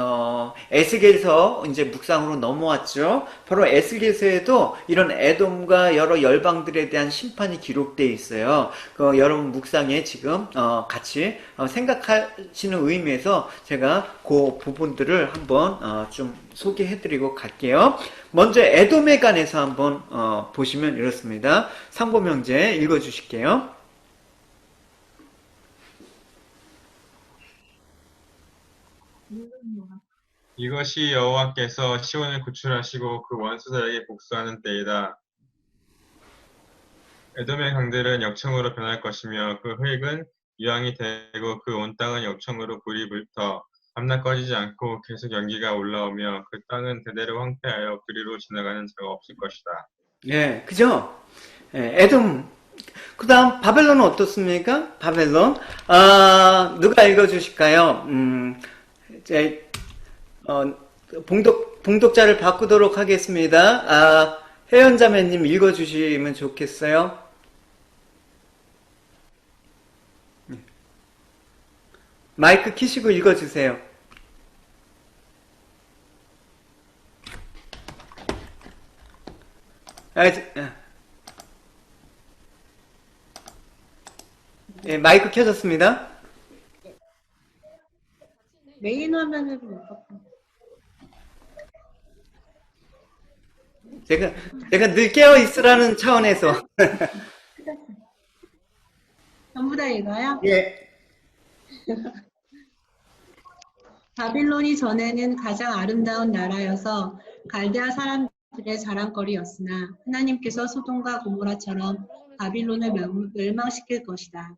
A: 에스겔서 이제 묵상으로 넘어왔죠. 바로 에스겔서에도 이런 에돔과 여러 열방들에 대한 심판이 기록되어 있어요. 여러분 묵상에 지금 같이 생각하시는 의미에서 제가 그 부분들을 한번 좀 소개해드리고 갈게요. 먼저 에돔에 관해서 한번 보시면 이렇습니다. 상고명제 읽어주실게요.
B: 이것이 여호와께서 시온을 구출하시고 그 원수들에게 복수하는 때이다. 에돔의 강들은 역청으로 변할 것이며 그 흙은 유황이 되고 그 온 땅은 역청으로 불이 불터 밤낮 꺼지지 않고 계속 연기가 올라오며 그 땅은 대대로 황폐하여 그리로 지나가는 자가 없을 것이다.
A: 예, 그죠? 예, 에돔. 그 다음, 바벨론은 어떻습니까? 바벨론. 누가 읽어주실까요? 이제, 봉독자를 바꾸도록 하겠습니다. 혜연자매님 읽어주시면 좋겠어요. 마이크 키시고 읽어주세요. 예, 마이크 켜졌습니다.
C: 메인 화면으로 못 바꿔.
A: 제가 늘 깨어있으라는 차원에서.
C: 전부 다 읽어요?
A: 예.
C: 바빌론이 전에는 가장 아름다운 나라여서 갈대아 사람들의 자랑거리였으나 하나님께서 소돔과 고모라처럼 바빌론을 멸망시킬 것이다.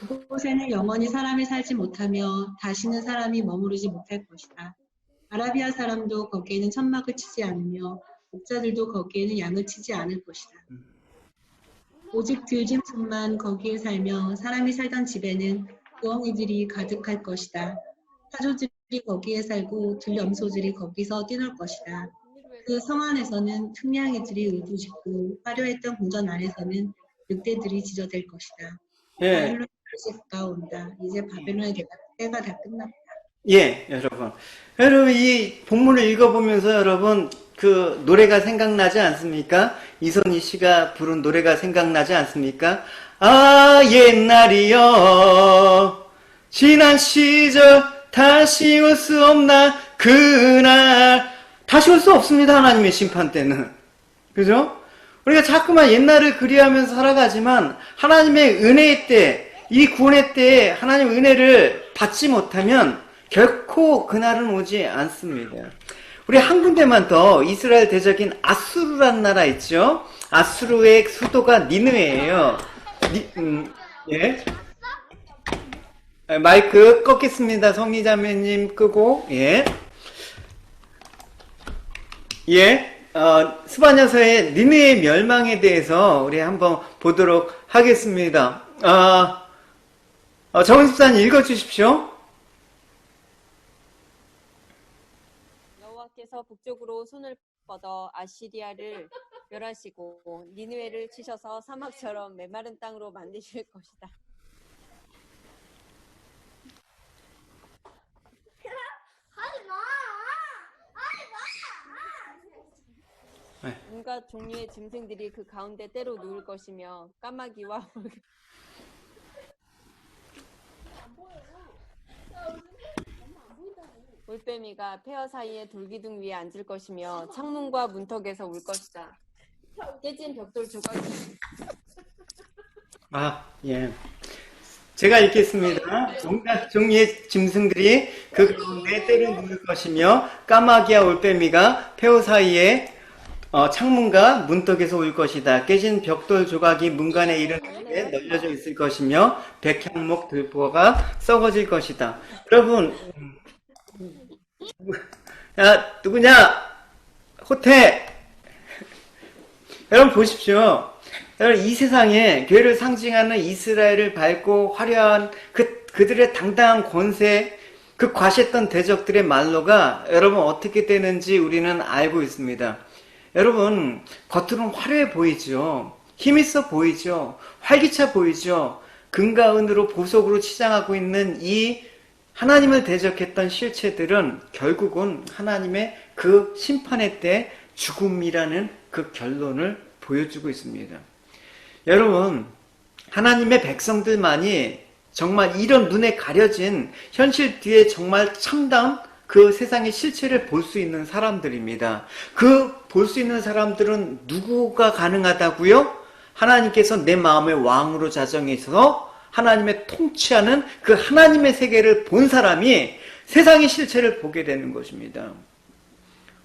C: 그곳에는 영원히 사람이 살지 못하며 다시는 사람이 머무르지 못할 것이다. 아라비아 사람도 거기에는 천막을 치지 않으며 목자들도 거기에는 양을 치지 않을 것이다. 오직 들짐승만 거기에 살며 사람이 살던 집에는 부엉이들이 가득할 것이다. 사조들이 거기에 살고 들염소들이 거기서 뛰놀 것이다. 그 성 안에서는 특냥이들이 울부짖고 화려했던 궁전 안에서는 늑대들이 짖어댈 것이다.
A: 예.
C: 바빌론의 것이 가까운다. 이제 바빌론의 때가 다 끝났다.
A: 예, 여러분. 여러분, 이 본문을 읽어보면서 여러분, 그 노래가 생각나지 않습니까? 이선희 씨가 부른 노래가 생각나지 않습니까? 아, 옛날이여. 지난 시절 다시 올 수 없나? 그날. 다시 올 수 없습니다, 하나님의 심판 때는. 그죠? 우리가 자꾸만 옛날을 그리하면서 살아가지만 하나님의 은혜의 때, 이 구원의 때에 하나님의 은혜를 받지 못하면 결코 그날은 오지 않습니다. 우리 한 군데만 더, 이스라엘 대적인 아수르라는 나라 있죠? 아수르의 수도가 니느웨예요. 예. 마이크 꺾겠습니다. 성리자매님 끄고. 예. 예. 스바냐서의 니느웨의 멸망에 대해서 우리 한번 보도록 하겠습니다. 정은 집사님 읽어주십시오.
D: 여호와께서 북쪽으로 손을 뻗어 아시리아를 멸하시고 니느웨를 치셔서 사막처럼 메마른 땅으로 만드실 것이다. 온갖 종류의 짐승들이 그 가운데 때로 누울 것이며 까마귀와 올빼미가 폐허 사이에 돌기둥 위에 앉을 것이며 창문과 문턱에서 울 것이다. 깨진 벽돌 조각이
A: 예. 제가 읽겠습니다. 온갖 종류의 짐승들이 그 가운데 때를 누울 것이며 까마귀와 올빼미가 폐허 사이에 창문과 문턱에서 올 것이다. 깨진 벽돌 조각이 문간에 이르게 널려져 있을 것이며 백향목 들보가 썩어질 것이다. 여러분, 야, 누구냐? 호태! 여러분 보십시오. 여러분, 이 세상에 교회를 상징하는 이스라엘을 밟고 화려한 그들의 당당한 권세, 그 과시했던 대적들의 말로가 여러분 어떻게 되는지 우리는 알고 있습니다. 여러분, 겉으로는 화려해 보이죠. 힘있어 보이죠. 활기차 보이죠. 금과 은으로 보석으로 치장하고 있는 이 하나님을 대적했던 실체들은 결국은 하나님의 그 심판의 때 죽음이라는 그 결론을 보여주고 있습니다. 여러분, 하나님의 백성들만이 정말 이런 눈에 가려진 현실 뒤에 정말 참다운 그 세상의 실체를 볼 수 있는 사람들입니다. 그 볼 수 있는 사람들은 누구가 가능하다고요? 하나님께서 내 마음의 왕으로 자정해서 하나님의 통치하는 그 하나님의 세계를 본 사람이 세상의 실체를 보게 되는 것입니다.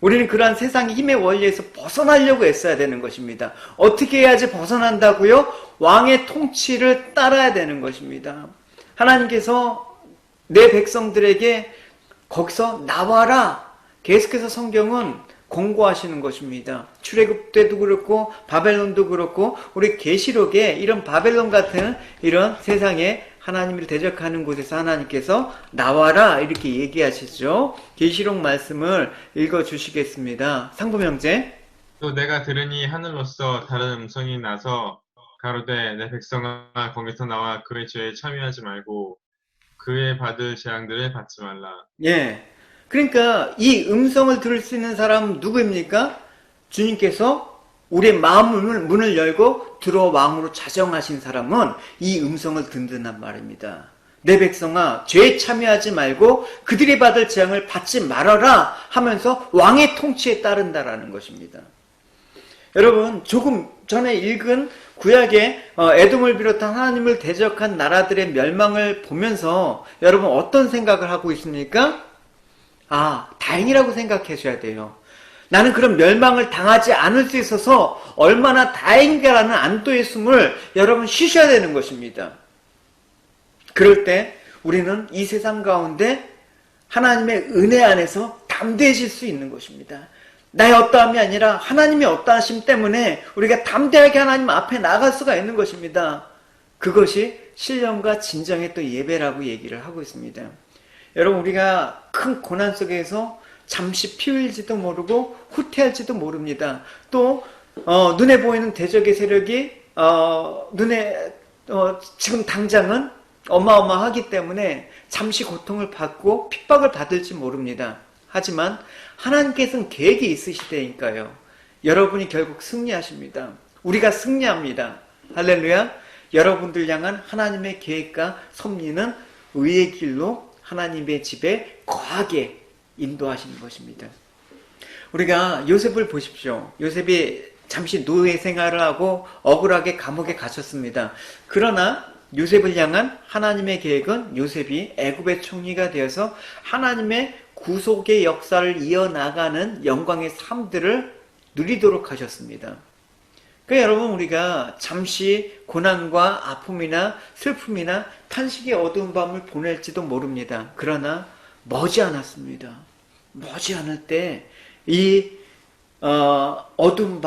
A: 우리는 그러한 세상의 힘의 원리에서 벗어나려고 애써야 되는 것입니다. 어떻게 해야지 벗어난다고요? 왕의 통치를 따라야 되는 것입니다. 하나님께서 내 백성들에게 거기서 나와라, 계속해서 성경은 공고하시는 것입니다. 출애굽 때도 그렇고 바벨론도 그렇고 우리 계시록에 이런 바벨론 같은 이런 세상에 하나님을 대적하는 곳에서 하나님께서 나와라 이렇게 얘기하시죠. 계시록 말씀을 읽어주시겠습니다. 상부명제.
B: 또 내가 들으니 하늘로서 다른 음성이 나서 가로되 내 백성아 거기서 나와 그의 죄에 참여하지 말고 그의 받을 재앙들을 받지 말라.
A: 예. 그러니까 이 음성을 들을 수 있는 사람은 누구입니까? 주님께서 우리의 마음을 문을 열고 들어 왕으로 자정하신 사람은 이 음성을 듣는단 말입니다. 내 백성아 죄에 참여하지 말고 그들이 받을 재앙을 받지 말아라 하면서 왕의 통치에 따른다라는 것입니다. 여러분, 조금 전에 읽은 구약의 에돔을 비롯한 하나님을 대적한 나라들의 멸망을 보면서 여러분 어떤 생각을 하고 있습니까? 아, 다행이라고 생각하셔야 돼요. 나는 그런 멸망을 당하지 않을 수 있어서 얼마나 다행인가라는 안도의 숨을 여러분 쉬셔야 되는 것입니다. 그럴 때 우리는 이 세상 가운데 하나님의 은혜 안에서 담대해질 수 있는 것입니다. 나의 어떠함이 아니라 하나님의 어떠하심 때문에 우리가 담대하게 하나님 앞에 나갈 수가 있는 것입니다. 그것이 신령과 진정의 또 예배라고 얘기를 하고 있습니다. 여러분, 우리가 큰 고난 속에서 잠시 피 흘릴지도 모르고 후퇴할지도 모릅니다. 또 눈에 보이는 대적의 세력이 지금 당장은 어마어마하기 때문에 잠시 고통을 받고 핍박을 받을지 모릅니다. 하지만 하나님께서는 계획이 있으시다니까요. 여러분이 결국 승리하십니다. 우리가 승리합니다. 할렐루야. 여러분들 향한 하나님의 계획과 섭리는 의의 길로 하나님의 집에 거하게 인도하시는 것입니다. 우리가 요셉을 보십시오. 요셉이 잠시 노예 생활을 하고 억울하게 감옥에 갇혔습니다. 그러나 요셉을 향한 하나님의 계획은 요셉이 애굽의 총리가 되어서 하나님의 구속의 역사를 이어나가는 영광의 삶들을 누리도록 하셨습니다. 그러니까 여러분, 우리가 잠시 고난과 아픔이나 슬픔이나 탄식의 어두운 밤을 보낼지도 모릅니다. 그러나 머지않았습니다. 머지않을 때 이 어두운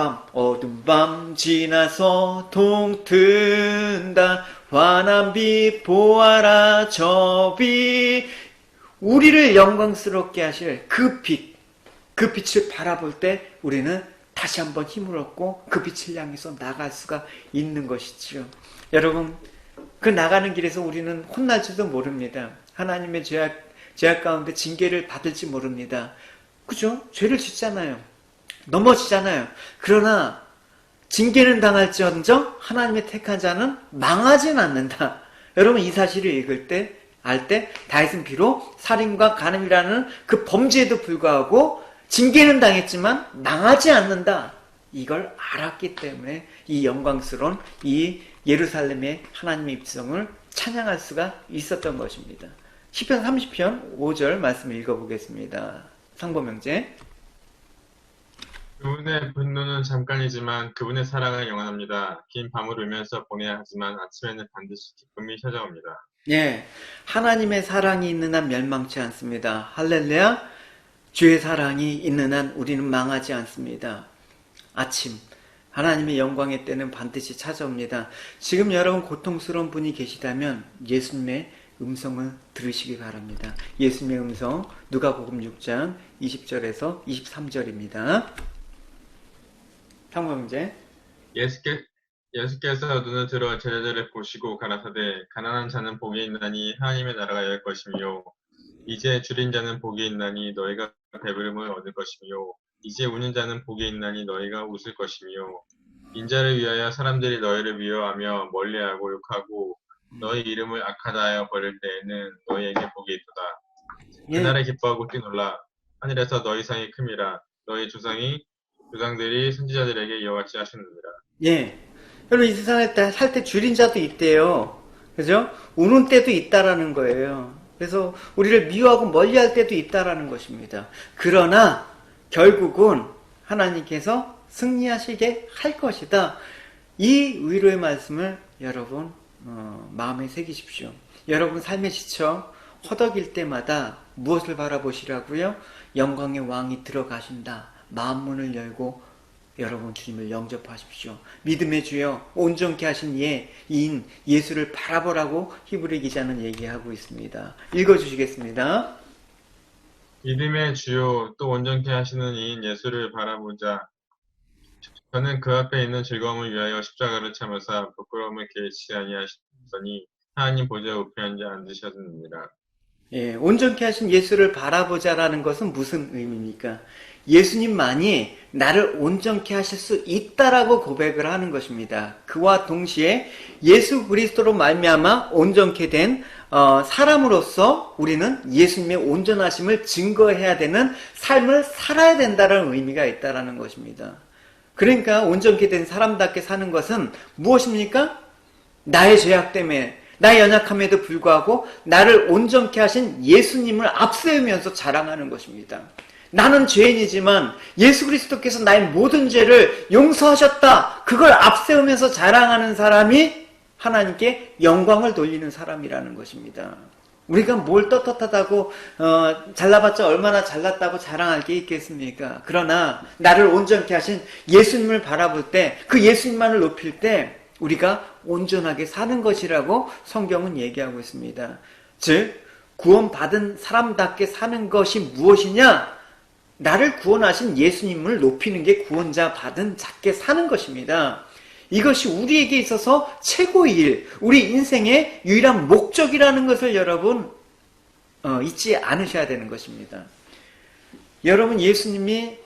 A: 밤 지나서 동튼다 환한 빛 보아라 저 빛, 우리를 영광스럽게 하실 그 빛을 바라볼 때 우리는 다시 한번 힘을 얻고 그 빛을 향해서 나갈 수가 있는 것이지요. 여러분, 그 나가는 길에서 우리는 혼날지도 모릅니다. 하나님의 죄악 가운데 징계를 받을지 모릅니다. 그죠? 죄를 짓잖아요. 넘어지잖아요. 그러나 징계는 당할지언정 하나님의 택한 자는 망하진 않는다. 여러분, 이 사실을 읽을 때, 알 때 다윗은 비록 살인과 간음이라는 그 범죄에도 불구하고 징계는 당했지만 망하지 않는다. 이걸 알았기 때문에 이 영광스러운 이 예루살렘의 하나님의 입성을 찬양할 수가 있었던 것입니다. 시편 30편 5절 말씀을 읽어보겠습니다. 상보명제.
B: 그분의 분노는 잠깐이지만 그분의 사랑은 영원합니다. 긴 밤을 울면서 보내야 하지만 아침에는 반드시 기쁨이 찾아옵니다.
A: 예, 하나님의 사랑이 있는 한 멸망치 않습니다. 할렐루야. 주의 사랑이 있는 한 우리는 망하지 않습니다. 아침, 하나님의 영광의 때는 반드시 찾아옵니다. 지금 여러분 고통스러운 분이 계시다면 예수님의 음성을 들으시기 바랍니다. 예수님의 음성, 누가복음 6장 20절에서 23절입니다. 상무 문제.
B: 예수께서 눈을 들어 제자들을 보시고 가라사대 가난한 자는 복이 있나니 하나님의 나라가 열 것이며 이제 줄인 자는 복이 있나니 너희가 배부름을 얻을 것이며 이제 우는 자는 복이 있나니 너희가 웃을 것이며 인자를 위하여 사람들이 너희를 미워하며 멀리하고 욕하고 너희 이름을 악하다 하여 버릴 때에는 너희에게 복이 있도다. 그날에 기뻐하고 뛰놀라. 하늘에서 너희 상이 큼이라. 너희 조상들이 선지자들에게 이와 같이 하셨느니라.
A: 예. 여러분, 이 세상에 살 때 줄인 자도 있대요. 그죠? 우는 때도 있다라는 거예요. 그래서 우리를 미워하고 멀리할 때도 있다라는 것입니다. 그러나 결국은 하나님께서 승리하시게 할 것이다. 이 위로의 말씀을 여러분 마음에 새기십시오. 여러분 삶에 지쳐 허덕일 때마다 무엇을 바라보시라고요? 영광의 왕이 들어가신다. 마음문을 열고 여러분 주님을 영접하십시오. 믿음의 주여 온전케 하신 이인 예수를 바라보라고 히브리 기자는 얘기하고 있습니다. 읽어주시겠습니다.
B: 믿음의 주요 또 온전케 하시는 이인 예수를 바라보자. 저는 그 앞에 있는 즐거움을 위하여 십자가를 참으사 부끄러움을 개의치 아니하시더니 하나님 보좌 우편에 앉으셨느니라.
A: 예, 온전케 하신 예수를 바라보자라는 것은 무슨 의미입니까? 예수님만이 나를 온전케 하실 수 있다라고 고백을 하는 것입니다. 그와 동시에 예수 그리스도로 말미암아 온전케 된 사람으로서 우리는 예수님의 온전하심을 증거해야 되는 삶을 살아야 된다는 의미가 있다라는 것입니다. 그러니까 온전케 된 사람답게 사는 것은 무엇입니까? 나의 죄악 때문에 나의 연약함에도 불구하고 나를 온전케 하신 예수님을 앞세우면서 자랑하는 것입니다. 나는 죄인이지만 예수 그리스도께서 나의 모든 죄를 용서하셨다. 그걸 앞세우면서 자랑하는 사람이 하나님께 영광을 돌리는 사람이라는 것입니다. 우리가 뭘 떳떳하다고 잘나봤자 얼마나 잘났다고 자랑할 게 있겠습니까? 그러나 나를 온전케 하신 예수님을 바라볼 때 그 예수님만을 높일 때 우리가 온전하게 사는 것이라고 성경은 얘기하고 있습니다. 즉 구원받은 사람답게 사는 것이 무엇이냐? 나를 구원하신 예수님을 높이는 게 구원자 받은 자께 사는 것입니다. 이것이 우리에게 있어서 최고의 일, 우리 인생의 유일한 목적이라는 것을 여러분 잊지 않으셔야 되는 것입니다. 여러분 예수님이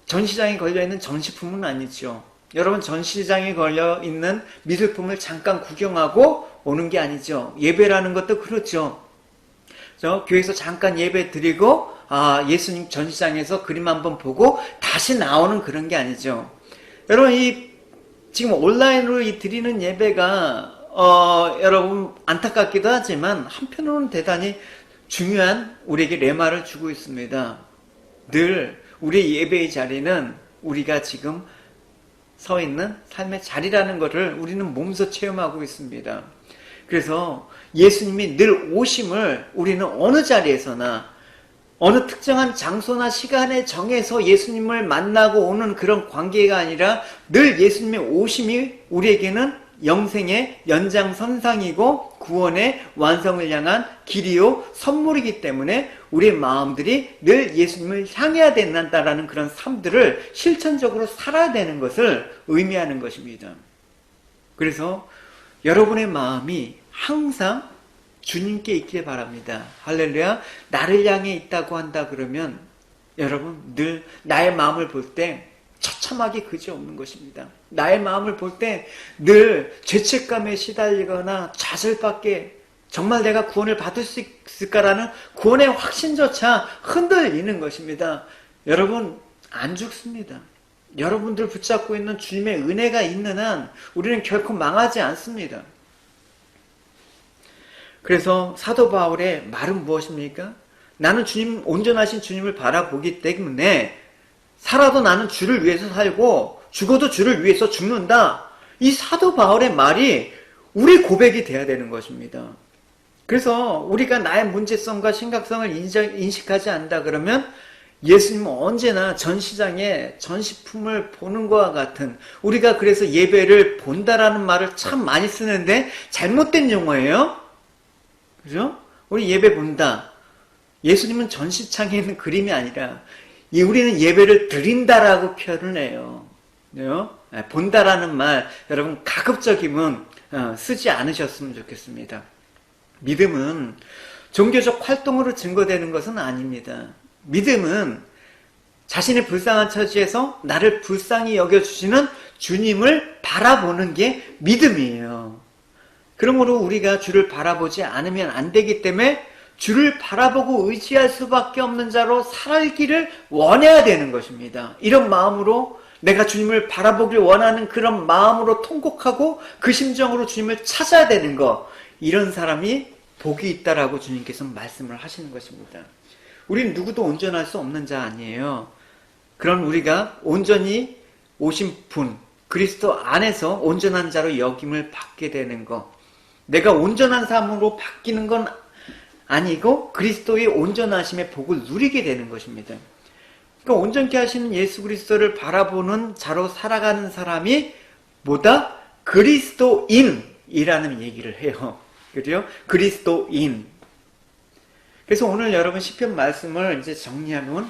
A: 전시장에 걸려있는 전시품은 아니죠. 여러분 전시장에 걸려있는 미술품을 잠깐 구경하고 오는 게 아니죠. 예배라는 것도 그렇죠. 교회에서 잠깐 예배 드리고 예수님 전시장에서 그림 한번 보고 다시 나오는 그런 게 아니죠. 여러분 지금 온라인으로 드리는 예배가 여러분 안타깝기도 하지만 한편으로는 대단히 중요한 우리에게 레마를 주고 있습니다. 늘 우리의 예배의 자리는 우리가 지금 서 있는 삶의 자리라는 것을 우리는 몸소 체험하고 있습니다. 그래서 예수님이 늘 오심을 우리는 어느 자리에서나 어느 특정한 장소나 시간에 정해서 예수님을 만나고 오는 그런 관계가 아니라 늘 예수님의 오심이 우리에게는 영생의 연장선상이고 구원의 완성을 향한 길이요 선물이기 때문에 우리의 마음들이 늘 예수님을 향해야 된다라는 그런 삶들을 실천적으로 살아야 되는 것을 의미하는 것입니다. 그래서 여러분의 마음이 항상 주님께 있길 바랍니다. 할렐루야. 나를 향해 있다고 한다 그러면 여러분 늘 나의 마음을 볼 때 처참하게 그지없는 것입니다. 나의 마음을 볼 때 늘 죄책감에 시달리거나 좌절밖에 정말 내가 구원을 받을 수 있을까라는 구원의 확신조차 흔들리는 것입니다. 여러분 안 죽습니다. 여러분들 붙잡고 있는 주님의 은혜가 있는 한 우리는 결코 망하지 않습니다. 그래서 사도 바울의 말은 무엇입니까? 나는 온전하신 주님을 바라보기 때문에 살아도 나는 주를 위해서 살고 죽어도 주를 위해서 죽는다. 이 사도 바울의 말이 우리 고백이 돼야 되는 것입니다. 그래서 우리가 나의 문제성과 심각성을 인식하지 않는다 그러면 예수님은 언제나 전시장에 전시품을 보는 것과 같은, 우리가 그래서 예배를 본다라는 말을 참 많이 쓰는데 잘못된 용어예요. 그죠? 우리 예배 본다. 예수님은 전시장에 있는 그림이 아니라 우리는 예배를 드린다라고 표현을 해요. 본다라는 말 여러분 가급적이면 쓰지 않으셨으면 좋겠습니다. 믿음은 종교적 활동으로 증거되는 것은 아닙니다. 믿음은 자신의 불쌍한 처지에서 나를 불쌍히 여겨주시는 주님을 바라보는 게 믿음이에요. 그러므로 우리가 주를 바라보지 않으면 안 되기 때문에 주를 바라보고 의지할 수밖에 없는 자로 살기를 원해야 되는 것입니다. 이런 마음으로 내가 주님을 바라보길 원하는 그런 마음으로 통곡하고 그 심정으로 주님을 찾아야 되는 것, 이런 사람이 복이 있다라고 주님께서 말씀을 하시는 것입니다. 우리는 누구도 온전할 수 없는 자 아니에요. 그런 우리가 온전히 오신 분, 그리스도 안에서 온전한 자로 여김을 받게 되는 것, 내가 온전한 삶으로 바뀌는 건 아니고 그리스도의 온전하심의 복을 누리게 되는 것입니다. 그러니까 온전케 하시는 예수 그리스도를 바라보는 자로 살아가는 사람이 뭐다? 그리스도인이라는 얘기를 해요. 그죠? 그리스도인. 그래서 오늘 여러분 시편 말씀을 이제 정리하면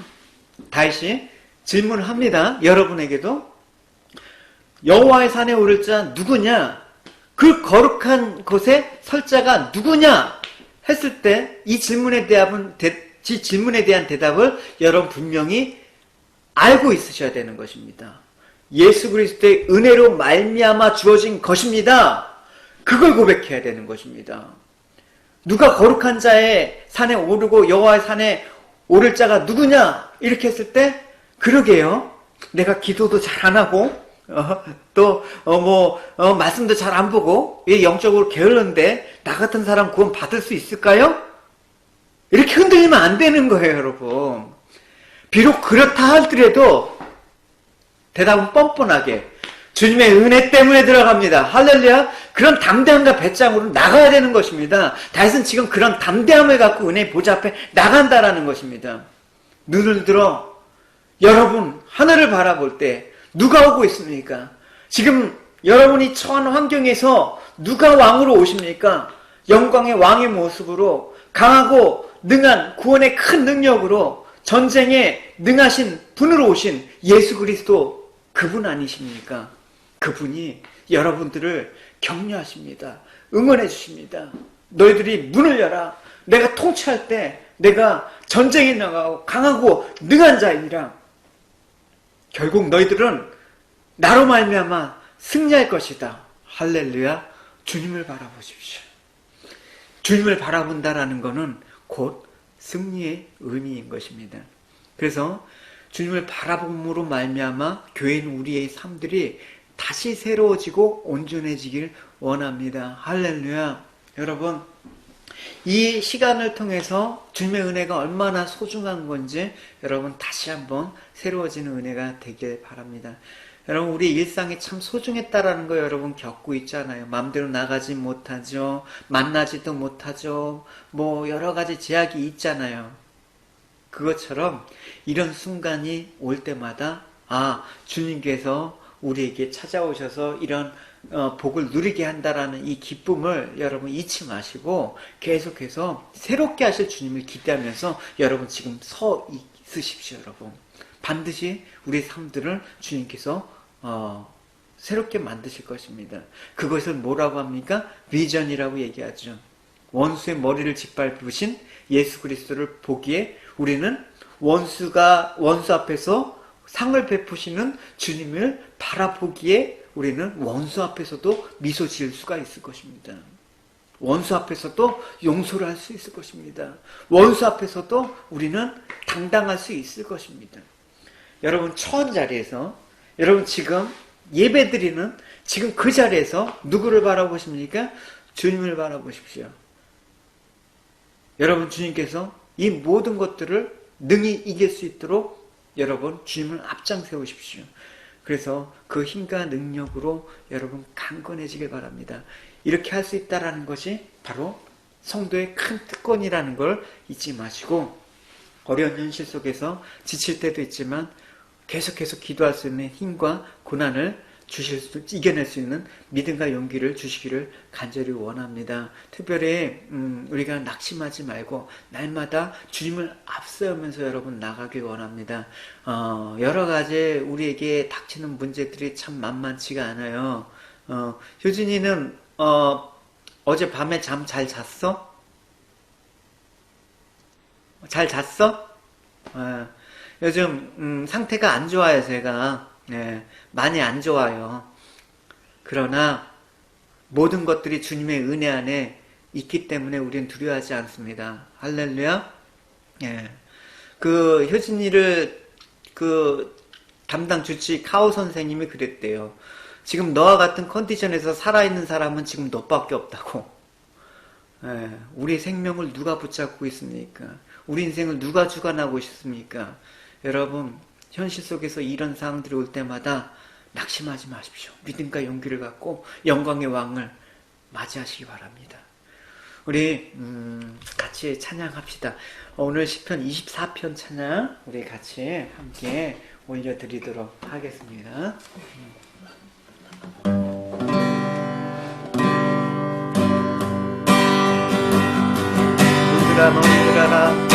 A: 다시 질문합니다. 여러분에게도 여호와의 산에 오를 자 누구냐? 그 거룩한 곳에 설 자가 누구냐? 했을 때 이 질문에 대한 대답을 여러분 분명히 알고 있으셔야 되는 것입니다. 예수 그리스도의 은혜로 말미암아 주어진 것입니다. 그걸 고백해야 되는 것입니다. 누가 거룩한 자의 산에 오르고 여호와의 산에 오를 자가 누구냐? 이렇게 했을 때 그러게요. 내가 기도도 잘 안 하고 말씀도 잘 안 보고 영적으로 게을른데 나 같은 사람 구원 받을 수 있을까요? 이렇게 흔들리면 안 되는 거예요, 여러분. 비록 그렇다 하더라도 대답은 뻔뻔하게 주님의 은혜 때문에 들어갑니다. 할렐루야. 그런 담대함과 배짱으로 나가야 되는 것입니다. 다윗은 지금 그런 담대함을 갖고 은혜의 보좌 앞에 나간다라는 것입니다. 눈을 들어 여러분 하늘을 바라볼 때 누가 오고 있습니까? 지금 여러분이 처한 환경에서 누가 왕으로 오십니까? 영광의 왕의 모습으로 강하고 능한 구원의 큰 능력으로 전쟁에 능하신 분으로 오신 예수 그리스도, 그분 아니십니까? 그분이 여러분들을 격려하십니다. 응원해 주십니다. 너희들이 문을 열어. 내가 통치할 때 내가 전쟁에 나가고 강하고 능한 자이니라. 결국 너희들은 나로 말미암아 승리할 것이다. 할렐루야. 주님을 바라보십시오. 주님을 바라본다라는 것은 곧 승리의 의미인 것입니다. 그래서 주님을 바라봄으로 말미암아 교회인 우리의 삶들이 다시 새로워지고 온전해지길 원합니다. 할렐루야. 여러분, 이 시간을 통해서 주님의 은혜가 얼마나 소중한 건지 여러분 다시 한번 새로워지는 은혜가 되길 바랍니다. 여러분, 우리 일상이 참 소중했다라는 거 여러분 겪고 있잖아요. 마음대로 나가지 못하죠. 만나지도 못하죠. 여러 가지 제약이 있잖아요. 그것처럼 이런 순간이 올 때마다 주님께서 우리에게 찾아오셔서 이런 복을 누리게 한다라는 이 기쁨을 여러분 잊지 마시고 계속해서 새롭게 하실 주님을 기대하면서 여러분 지금 서 있으십시오. 여러분 반드시 우리 삶들을 주님께서 새롭게 만드실 것입니다. 그것을 뭐라고 합니까? 비전이라고 얘기하죠. 원수의 머리를 짓밟으신 예수 그리스도를 보기에 우리는 원수 앞에서 상을 베푸시는 주님을 바라보기에 우리는 원수 앞에서도 미소 지을 수가 있을 것입니다. 원수 앞에서도 용서를 할 수 있을 것입니다. 원수 앞에서도 우리는 당당할 수 있을 것입니다. 여러분 처한 자리에서 여러분 지금 예배드리는 지금 그 자리에서 누구를 바라보십니까? 주님을 바라보십시오. 여러분 주님께서 이 모든 것들을 능히 이길 수 있도록 여러분 주님을 앞장 세우십시오. 그래서 그 힘과 능력으로 여러분 강건해지길 바랍니다. 이렇게 할 수 있다라는 것이 바로 성도의 큰 특권이라는 걸 잊지 마시고, 어려운 현실 속에서 지칠 때도 있지만 계속해서 기도할 수 있는 힘과 고난을 이겨낼 수 있는 믿음과 용기를 주시기를 간절히 원합니다. 특별히 우리가 낙심하지 말고 날마다 주님을 앞세우면서 여러분 나가길 원합니다. 여러 가지 우리에게 닥치는 문제들이 참 만만치가 않아요. 효진이는 어제 밤에 잠 잘 잤어? 잘 잤어? 요즘 상태가 안 좋아요. 제가 많이 안 좋아요. 그러나 모든 것들이 주님의 은혜 안에 있기 때문에 우리는 두려워하지 않습니다. 할렐루야. 그 효진이를 담당 주치 카오 선생님이 그랬대요. 지금 너와 같은 컨디션에서 살아있는 사람은 지금 너밖에 없다고. 우리 생명을 누가 붙잡고 있습니까? 우리 인생을 누가 주관하고 있습니까? 여러분, 현실 속에서 이런 상황들이 올 때마다 낙심하지 마십시오. 믿음과 용기를 갖고 영광의 왕을 맞이하시기 바랍니다. 우리 같이 찬양합시다. 오늘 시편 24편 찬양 우리 같이 함께 올려드리도록 하겠습니다. 물들아 너희 들아라